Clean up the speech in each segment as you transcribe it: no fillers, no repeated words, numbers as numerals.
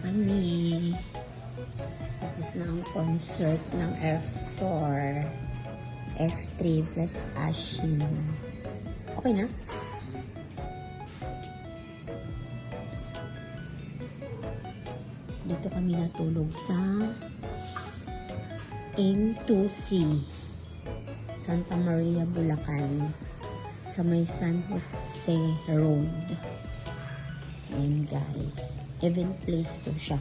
kami. Tapos na ang concert ng F4. F3 plus Ashin. Okay na? Dito kami natulog sa M2C. Santa Maria, Bulacan. Sa may San Jose Road. Ayan guys. Event place to siya.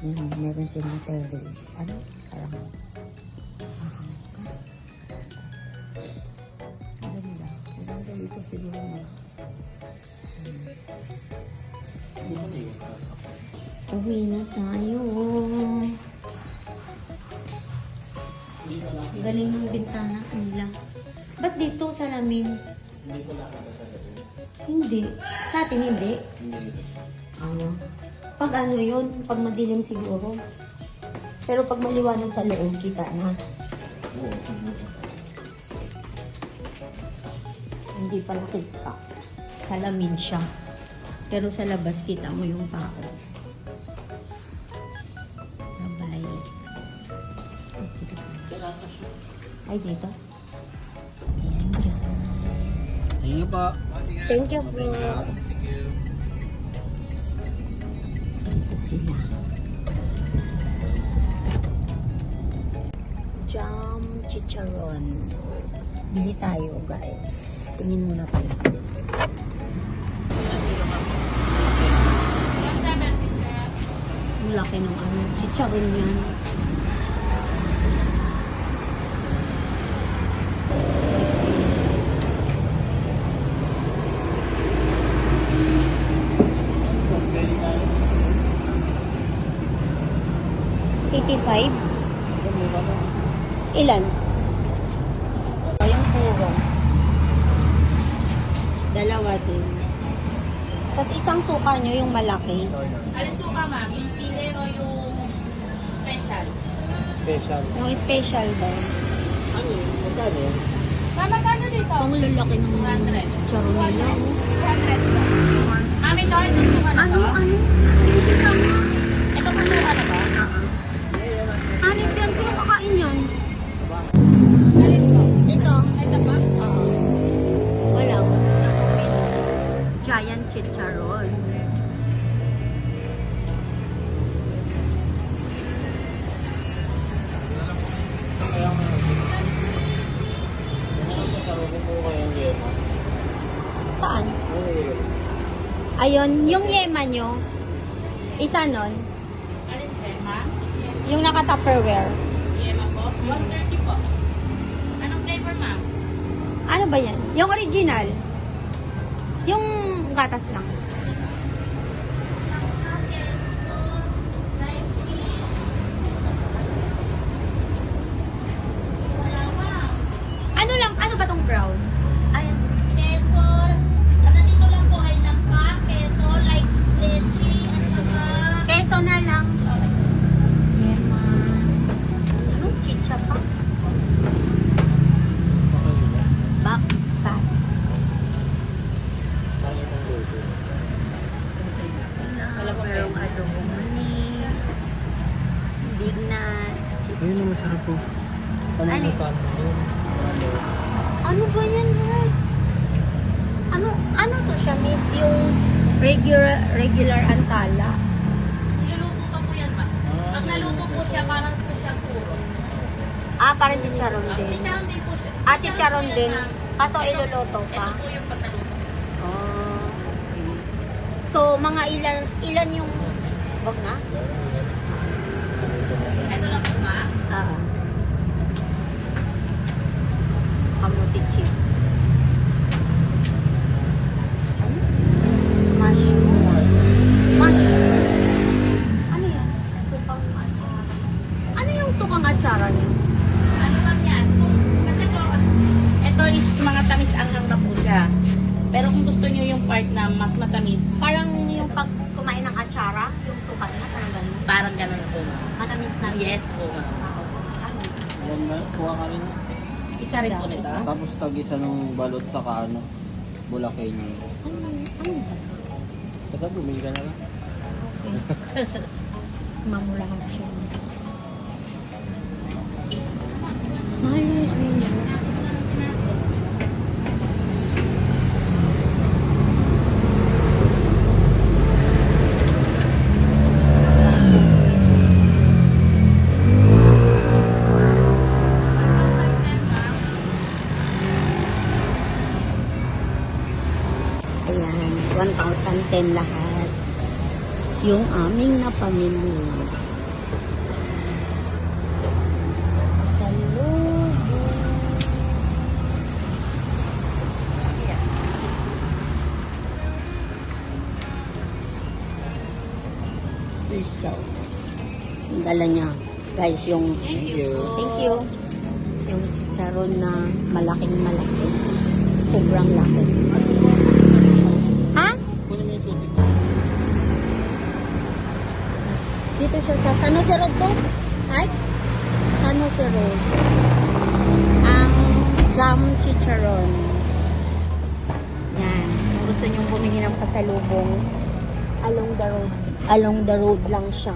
Ayan, meron silang terrace. Ano? Parang maganda. Maganda dito siguro na. Uwi na tayo. Galing ng bintana nila. Ba't dito salamin? Hindi ko nakita sa gabi. Hindi. Sa atin hindi. Pag ano yun, pag madilim siguro. Pero pag maliwanag sa loob, kita na. Hindi pala kita. Salamin siya. Pero sa labas, kita mo yung tao. Bye-bye. Ay, dito. Ayan, guys. Iyo pa. Thank you po. Dito sila. Jam chicharon. Bili tayo, guys. Tingin muna tayo. Ang laki ng ano. Chicharon yan. $85? Ilan? Yung puro. Dalawa din. Tapos isang suka nyo, yung malaki. Alin suka, ma'am? Yung senior o yung special? Special. Yung special ba? Ano yun? Magkano yun? Ma'am, magkano dito? Ang lalaki ng 200. charo nila. 200 ba? Ma'am, ito suka na to? Ano? Hindi ka mo. Ito po suka na to? Ano yan? Sino kakain yan? Alin to? Ito. Ito pa? Oo. Wala. Giant chicharon. Kaya nga. Sarugin mo kayang yema. Saan? Ano yun? Ayun, yung yema nyo. Isa nun. Alin siya, ma'am? Yung naka-tupperware. Yema po? 130 po. Anong flavor, ma'am? Ano ba yan? Yung original. Yung gatas lang. Ano lang? Ano ba tong brown? Ay, Queso. Nandito lang po ay langka, queso, light leche, at saka... keso na lang. Yema. Anong chicha pa? Back fat. Kaya ng logo. Merong adobo mani. Big nuts. Ayun na masarap po. Ano? Yun. Ano ba yan, bro? Ano to siya, miss? Yung regular antala. Niluluto pa po yan, ma'am. Pag naluto po siya, parang po siya puro. Ah, parang chicharon din. Chicharon din po siya. Ah, chicharon din. ma'am. Kaso iluluto Ito pa. po yung pagnaluto. Oh. So, mga ilan yung... Wag na? Ito lang po, ma'am. Ah. Kamuti chips. Mushroom. Ano yan? Sukang atsara. Ano yung sukang atsara niya? Ano lang yan? Kasi po, ito is mga tamis anghang na po siya. Pero kung gusto nyo yung part na mas matamis, Parang yung pag kumain ng atsara, yung suka niya, parang ganun. parang ganun po. Matamis na. Yes po. Yan na. Kuha ka rin. Isa rin po nito. Tapos tag-isa ng balot sa ano. Bulakay niyo. Ano ba? Basta bumili ka na lang. Okay. Mamulahan siya. Ay, ayan, 1,010 lahat. Yung aming napamili. Salubong. Isaw. Yung dala niya. Guys, yung... Thank you. Thank you. Yung chicharon na malaking malaki. Sobrang laki. Ha? Kunin mo yung susi. Dito siya sa San Jose Road to? Right? San Jose Road. Ang jam chicharon. Yan. Kung gusto nyong bumili ng pasalubong, along the road. Along the road lang siya.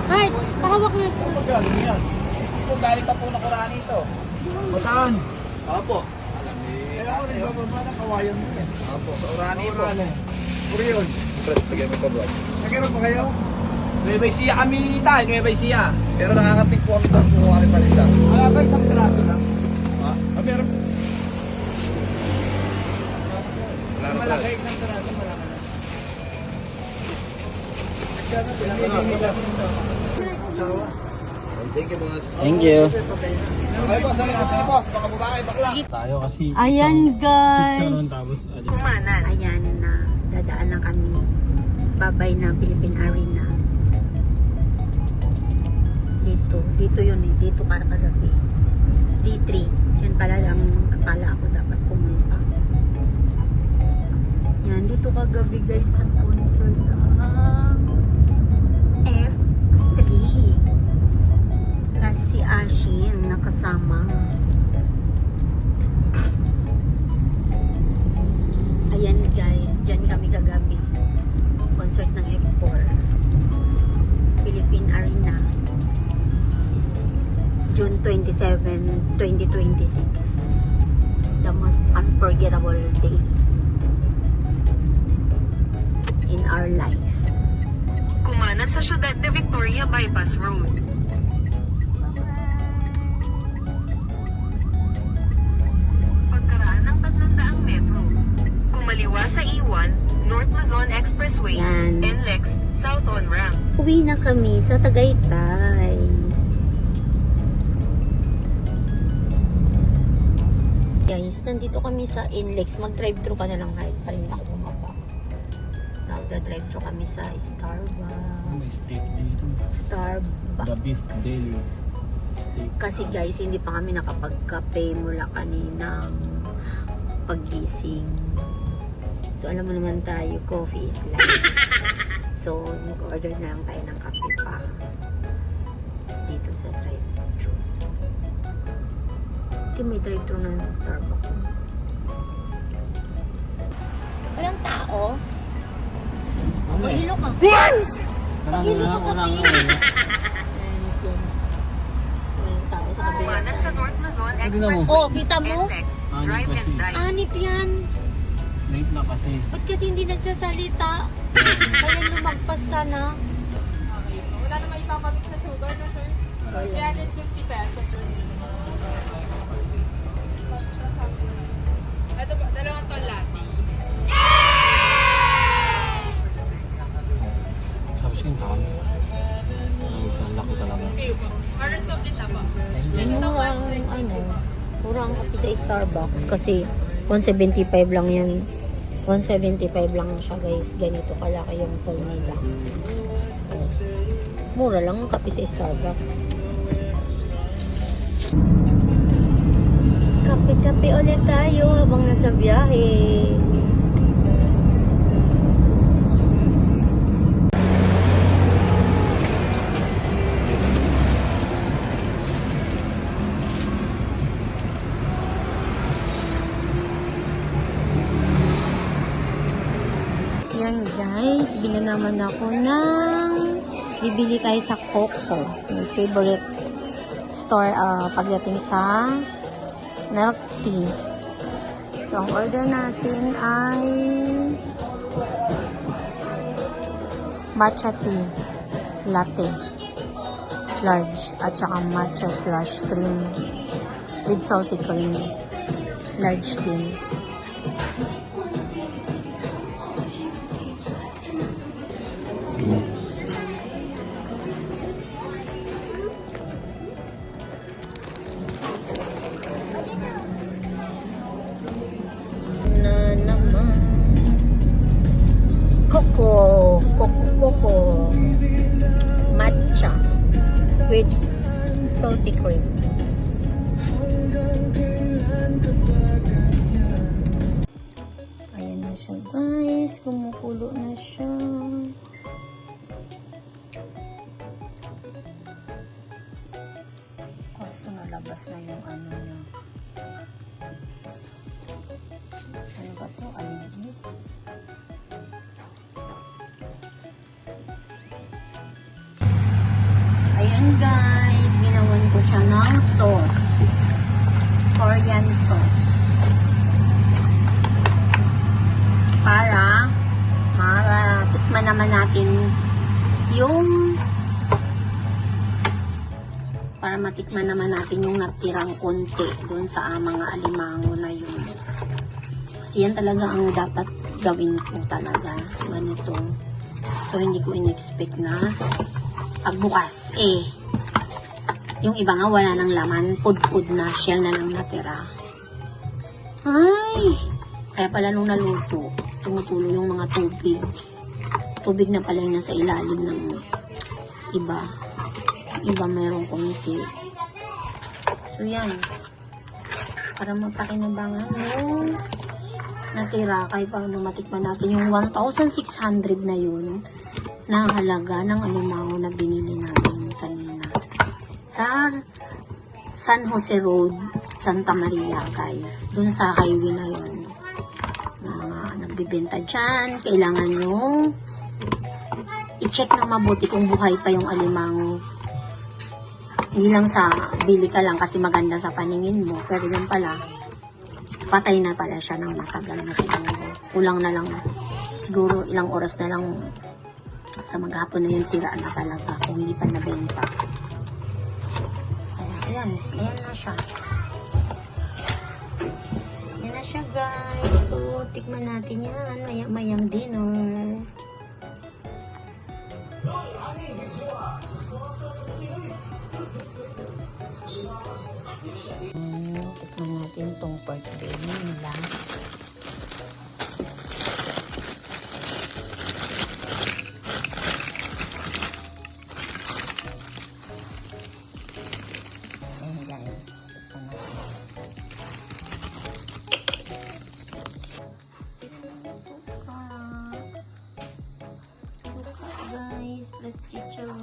Right. Kahawak na ito. Kung galing pa po na Kurani ito. Bataan. Opo. Kaya ako rin bababa ng kawayan mo eh. Opo, sa Kurani po. Puro yun. Press, bigyan mo ito bro. Nagkaroon pa kayo? Nueva Ecija kami tayo, Nueva Ecija. Pero nakakapit po kami doon kung kami palita. Wala ba isang traso lang? Ha? Ah, meron. Wala na Malaki press. isang traso, malaki na. Thank you, boss. Thank you. Okay, boss. Ano gusto niyo, boss? Baka bubakay, bakla. Tayo kasi Ayan, guys. chicharon tapos Kumanan. Ayan na, dadaan na kami. Babay na Philippine Arena. Dito yun eh. Dito para kagabi. D3. Diyan pala lang akala ako dapat pumunta. Yan, dito kagabi guys ang concert ang F3. Plus si Ashin nakasama. Ayan guys, dyan kami kagabi. Concert ng F4. Philippine Arena. June 27, 2026. The most unforgettable day in our life. Kumanan sa Ciudad de Victoria Bypass Road. Pagkaraan ng 300 metro. Kumaliwa sa E1, North Luzon Expressway, Yan. NLEX, South on-ramp. Uwi na kami sa Tagaytay. Guys, nandito kami sa Inlex. Mag-drive-thru ka na lang kahit pa rin ako bumaba. Nagda-drive-thru kami sa may Starbucks. steak dito. Starbucks. The beef deli. Steak. Kasi guys, hindi pa kami nakapagkape mula kaninang paggising. So, alam mo naman tayo, coffee is life. So, mag-order na lang tayo ng kape pa. Dito sa drive-thru. May drive-thru na ng Starbucks. Walang tao? Maghilo ka. Maghilo ka kasi. Walang tao sa kabila. Kumanan sa North Luzon Tignan mo. Expressway, Oh, kita mo? NLEX, Ano Drive and kasi? Drive. Anip yan. Late na kasi. Ba't kasi hindi nagsasalita? Kaya lumagpas ka na. Wala na may ipapamix na sugar na, sir. Yan is 50 pesos. Ito po, dalawang ton latte. Sabi siya yung dami. Ang isang laki talaga. Okay po. Orange complete na po. Mura ang kape sa Starbucks kasi 175 lang yan. 175 lang siya guys. Ganito kalaki yung tol nila. Mura lang ang kape sa Starbucks. Kape-kape ulit tayo habang nasa biyahe. Ayan guys, bili naman ako ng bibili tayo sa Coco, yung favorite store pagdating sa milk tea. So ang order natin ay matcha tea latte large at saka matcha slash cream with salty cream large din. Na naman Coco matcha with salty cream. Ayan na siya guys, kumukulo na siya. Kaso nalabas na yung ano niya. Ano ba to? Aligi? Ayan guys, ginawan ko siya ng sauce. Korean sauce. Para matikman naman natin yung natirang konti dun sa mga alimango na yun. Kasi yan talaga ang dapat gawin ko talaga. Ganito. So, hindi ko in-expect na pagbukas, yung iba nga wala nang laman, pud-pud na, shell na lang natira. Ay! Kaya pala nung naluto, tumutulo yung mga tubig. Tubig na pala yung nasa ilalim ng iba. Iba merong konti. So, yan. Para mapakinabangan yung natira, kahit paano matikman natin yung 1,600 na yun na halaga ng alimango na binili natin kanina sa San Jose Road, Santa Maria guys, dun sa highway na yun. Mga nagbibenta dyan, kailangan nyo i-check ng mabuti kung buhay pa yung alimango. Hindi lang sa bili ka lang kasi maganda sa paningin mo, pero yun pala patay na pala siya ng matagal na siguro. Kulang na lang siguro ilang oras na lang sa maghapon na yun, sira na talaga kung hindi pa nabenta. Ayan na siya. Ayan na siya guys. So, tikman natin yan. Maya-mayang dinner. Tikman natin tong pork belly nila. Suka guys, plus chicharon.